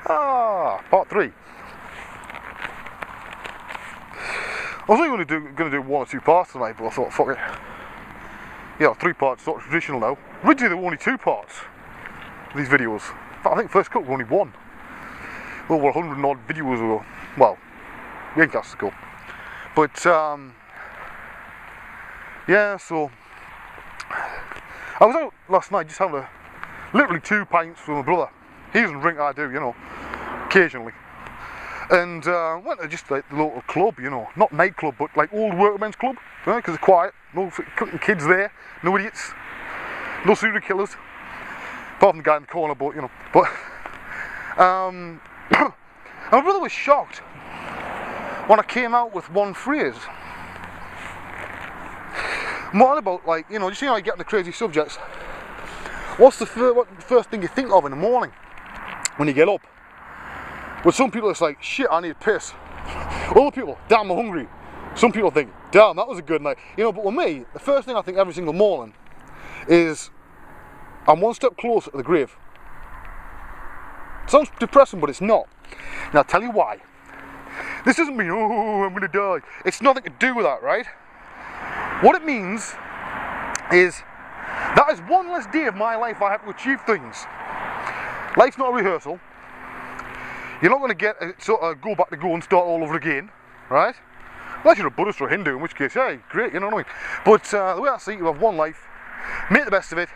Part 3. I was only going to do 1 or 2 parts tonight, but I thought, fuck it. Yeah, 3 parts, sort of traditional now. Originally there were only 2 parts of these videos. In fact, I think first cut was only 1. Over 100 and odd videos ago. Well, Waynecast ago. But, yeah, so I was out last night just having literally 2 pints with my brother. He doesn't drink, I do, you know, occasionally. And went to just like the local club, you know, not nightclub, but like old workmen's club, right? Because it's quiet, no fucking kids there, no idiots, no serial killers, apart from the guy in the corner, but you know. But and my brother was shocked when I came out with one phrase. More about, like, you know, just, you know, you get into crazy subjects. What's the first thing you think of in the morning when you get up? With some people it's like, shit, I need piss. Other people, damn, I'm hungry. Some people think, damn, that was a good night. You know, but with me, the first thing I think every single morning is, I'm one step closer to the grave. Sounds depressing, but it's not. Now I'll tell you why. This isn't me, oh, I'm gonna die. It's nothing to do with that, right? What it means is, that is one less day of my life I have to achieve things. Life's not a rehearsal. You're not going to get go back to go and start all over again, right? Unless you're a Buddhist or a Hindu, in which case, hey, great, you know what I mean? But the way I see it, you have one life, make the best of it,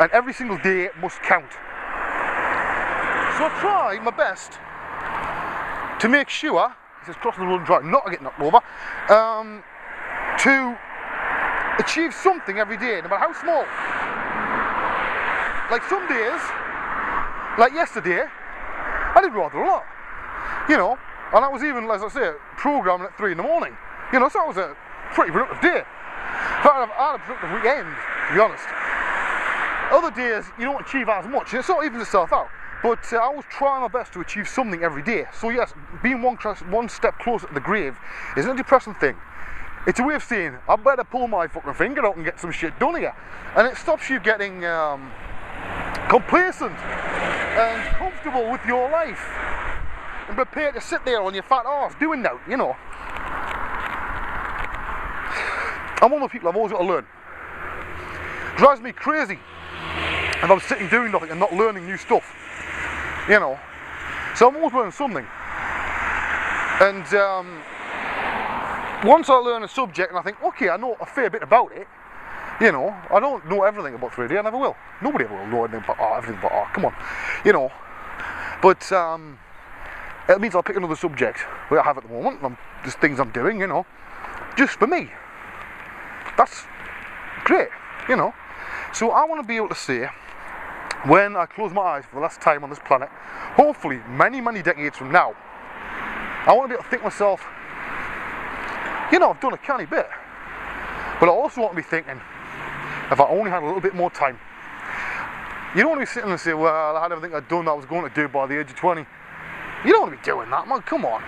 and every single day must count. So I try my best to make sure, he says crossing the road and try not to get knocked over, to achieve something every day, no matter how small. Like some days, like yesterday, I did rather a lot, you know, and I was even, as I say, programming at 3 in the morning, you know, so that was a pretty productive day. In fact, I had a productive weekend, to be honest. Other days, you don't achieve as much, it's not even yourself out, but I was trying my best to achieve something every day. So yes, being one step closer to the grave isn't a depressing thing. It's a way of saying, I better pull my fucking finger out and get some shit done here. And it stops you getting complacent and comfortable with your life and prepared to sit there on your fat arse doing that, you know. I'm one of the people I've always got to learn. It drives me crazy if I'm sitting doing nothing and not learning new stuff, you know. So I'm always learning something. And once I learn a subject and I think, okay, I know a fair bit about it, you know, I don't know everything about 3D, I never will. Nobody ever will know anything about art, everything about art, come on, you know. But it means I'll pick another subject that I have at the moment, and there's things I'm doing, you know, just for me. That's great, you know. So I want to be able to say, when I close my eyes for the last time on this planet, hopefully many, many decades from now, I want to be able to think to myself, you know, I've done a canny bit. But I also want to be thinking, if I only had a little bit more time. You don't want to be sitting and say, well, I had everything I'd done that I was going to do by the age of 20. You don't want to be doing that, man, come on.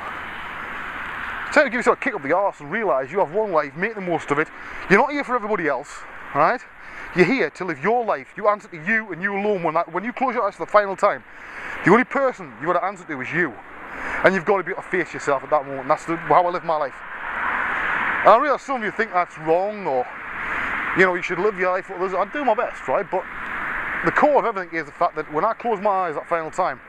It's time to give yourself a kick up the arse and realise you have one life, make the most of it. You're not here for everybody else, right? You're here to live your life. You answer to you and you alone. When you close your eyes for the final time, the only person you've got to answer to is you. And you've got to be able to face yourself at that moment. That's how I live my life. And I realise some of you think that's wrong, or, you know, you should live your life for others. I do my best, right? But the core of everything is the fact that when I close my eyes that final time,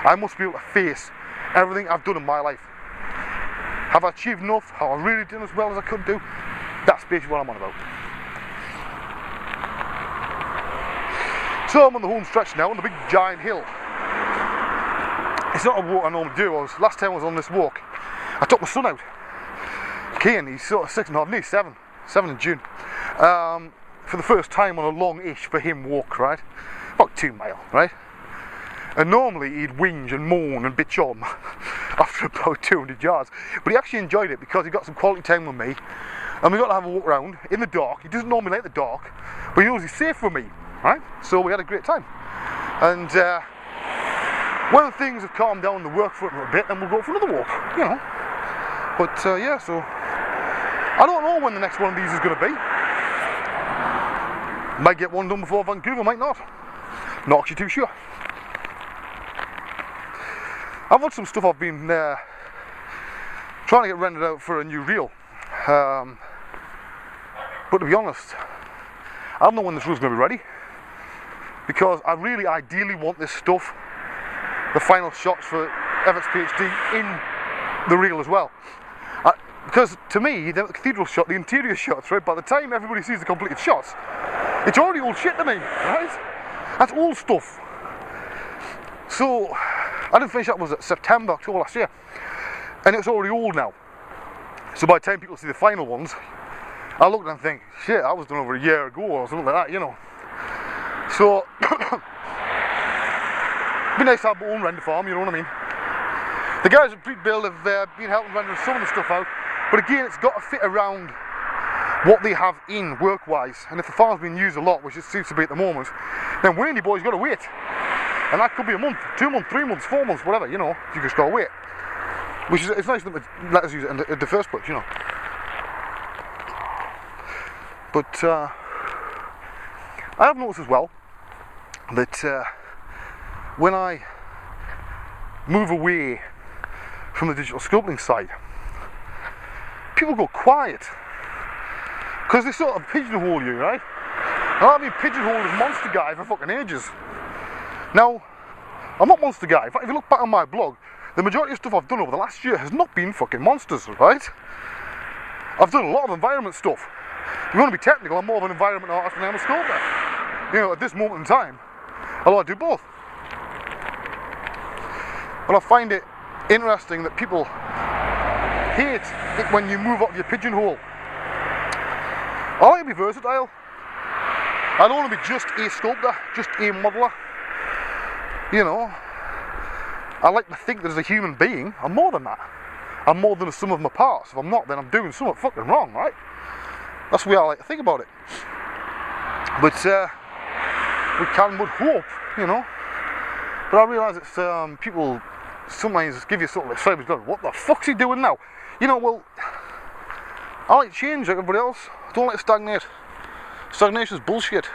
I must be able to face everything I've done in my life. Have I achieved enough? Have I really done as well as I could do? That's basically what I'm on about. So I'm on the home stretch now, on the big giant hill. It's not a walk I normally do. Last time I was on this walk, I took my son out. Kane, he's sort of 6.5, nearly 7 in June, for the first time on a long-ish for him walk, right? About 2 mile, right? And normally he'd whinge and moan and bitch on after about 200 yards, but he actually enjoyed it because he got some quality time with me, and we got to have a walk around in the dark. He doesn't normally like the dark, but he knows he's safe for me, right? So we had a great time. And when things have calmed down the work front a little bit, then we'll go for another walk, you know. But yeah, so I don't know when the next one of these is going to be. Might get one done before Vancouver, might not. Not actually too sure. I've got some stuff I've been trying to get rendered out for a new reel, but to be honest, I don't know when this reel's going to be ready, because I really ideally want this stuff, the final shots for Everett's PhD, in the reel as well. Because to me, the cathedral shot, the interior shots, right, by the time everybody sees the completed shots, it's already old shit to me, right? That's old stuff. So, I didn't finish that, was it September, October last year, and it's already old now. So by the time people see the final ones, I look and think, shit, I was done over a year ago or something like that, you know. So, it'd be nice to have my own render farm, you know what I mean? The guys at Build have been helping render some of the stuff out, but again, it's got to fit around what they have in work-wise. And if the farm's being used a lot, which it seems to be at the moment, then Wayne boy's got to wait. And that could be a month, 2 months, 3 months, 4 months, whatever, you know, you just got to wait. Which is, it's nice of them to let us use it in the first place, you know. But I have noticed as well that when I move away from the digital sculpting side, people go quiet because they sort of pigeonhole you, right? And I've been pigeonholed as monster guy for fucking ages. Now, I'm not monster guy. In fact, if you look back on my blog, the majority of stuff I've done over the last year has not been fucking monsters, right? I've done a lot of environment stuff. If you want to be technical, I'm more of an environment artist than I'm a sculptor. You know, at this moment in time, although I do both. But I find it interesting that people hate it when you move up your pigeonhole. I like to be versatile. I don't want to be just a sculptor, just a modeler. You know, I like to think that as a human being, I'm more than that. I'm more than the sum of my parts. If I'm not, then I'm doing something fucking wrong, right? That's the way I like to think about it. But we can but hope, you know. But I realise it's people sometimes give you sort of like cyber going, what the fuck's he doing now? You know, well, I like change like everybody else. I don't like to stagnate. Stagnation's bullshit.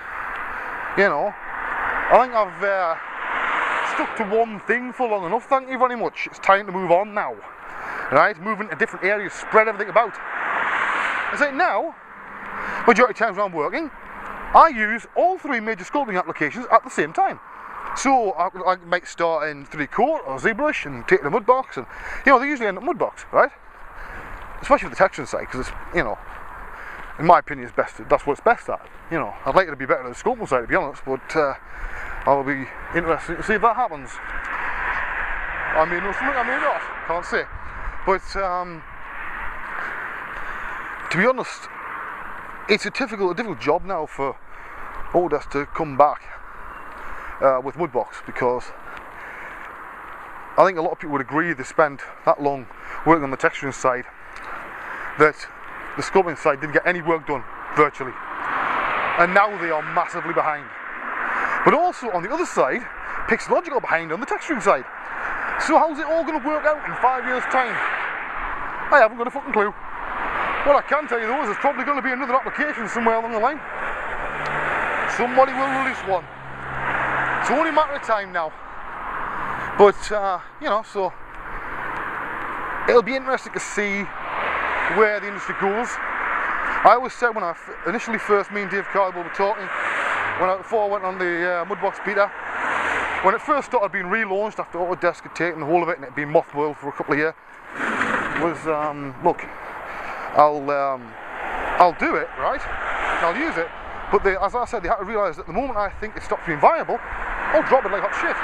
You know. I think I've stuck to one thing for long enough, thank you very much. It's time to move on now. Right? Move into different areas, spread everything about. It's like now, majority of times when I'm working, I use all 3 major sculpting applications at the same time. So I might start in 3-coat or ZBrush and take the mud box, and you know, they usually end up mud box, right? Especially with the texturing side, because it's, you know, in my opinion, it's best. That's what it's best at. You know, I'd like it to be better than the sculpting side, to be honest, but I'll be interested to see if that happens. I may know something, I may not, can't say. But to be honest, it's a difficult job now for Autodesk to come back with Mudbox, because I think a lot of people would agree they spent that long working on the texturing side that the sculpting side didn't get any work done virtually, and now they are massively behind. But also on the other side, Pixological behind on the texturing side. So how's it all going to work out in 5 years' time? I haven't got a fucking clue. What I can tell you though is there's probably going to be another application somewhere along the line. Somebody will release one. It's only a matter of time now. But, you know, so it'll be interesting to see where the industry goes. I always said when I initially first, me and Dave Cardwell were talking, before I went on the Mudbox beta, when it first started being relaunched after Autodesk had taken the whole of it and it had been mothworld for a couple of years, was, look, I'll do it, right? I'll use it, but as I said, they had to realise that the moment I think it stops being viable, I'll drop it like hot shit.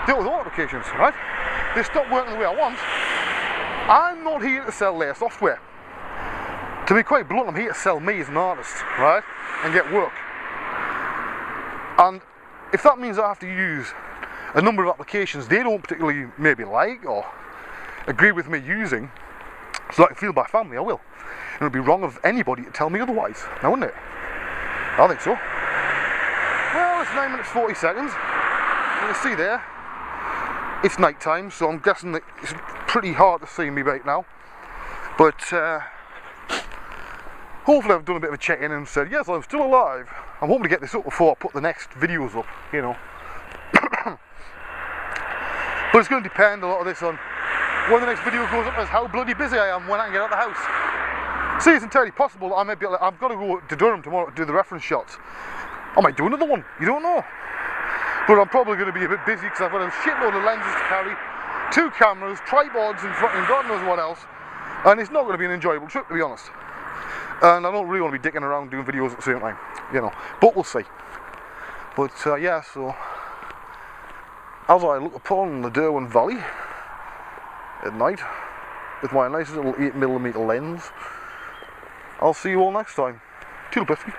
Do it with all applications, right? They stop working the way I want. I'm not here to sell their software. To be quite blunt, I'm here to sell me as an artist, right? And get work. And if that means I have to use a number of applications they don't particularly maybe like or agree with me using, so I can feel my family, I will. And it would be wrong of anybody to tell me otherwise, now wouldn't it? I think so. Well, it's 9 minutes 40 seconds. You can see there, it's night time, so I'm guessing that it's pretty hard to see me right now. But hopefully I've done a bit of a check-in and said, yes, I'm still alive. I'm hoping to get this up before I put the next videos up, you know. But But it's going to depend a lot of this on when the next video goes up, as how bloody busy I am when I can get out of the house. See, it's entirely possible that I might be able to, I've got to go to Durham tomorrow to do the reference shots. I might do another one, you don't know. But I'm probably going to be a bit busy because I've got a shitload of lenses to carry, 2 cameras, tripods and fucking God knows what else. And it's not going to be an enjoyable trip, to be honest. And I don't really want to be dicking around doing videos at the same time, you know. But we'll see. But yeah, so as I look upon the Derwent Valley at night with my nice little 8mm lens, I'll see you all next time. Toodle biscuit.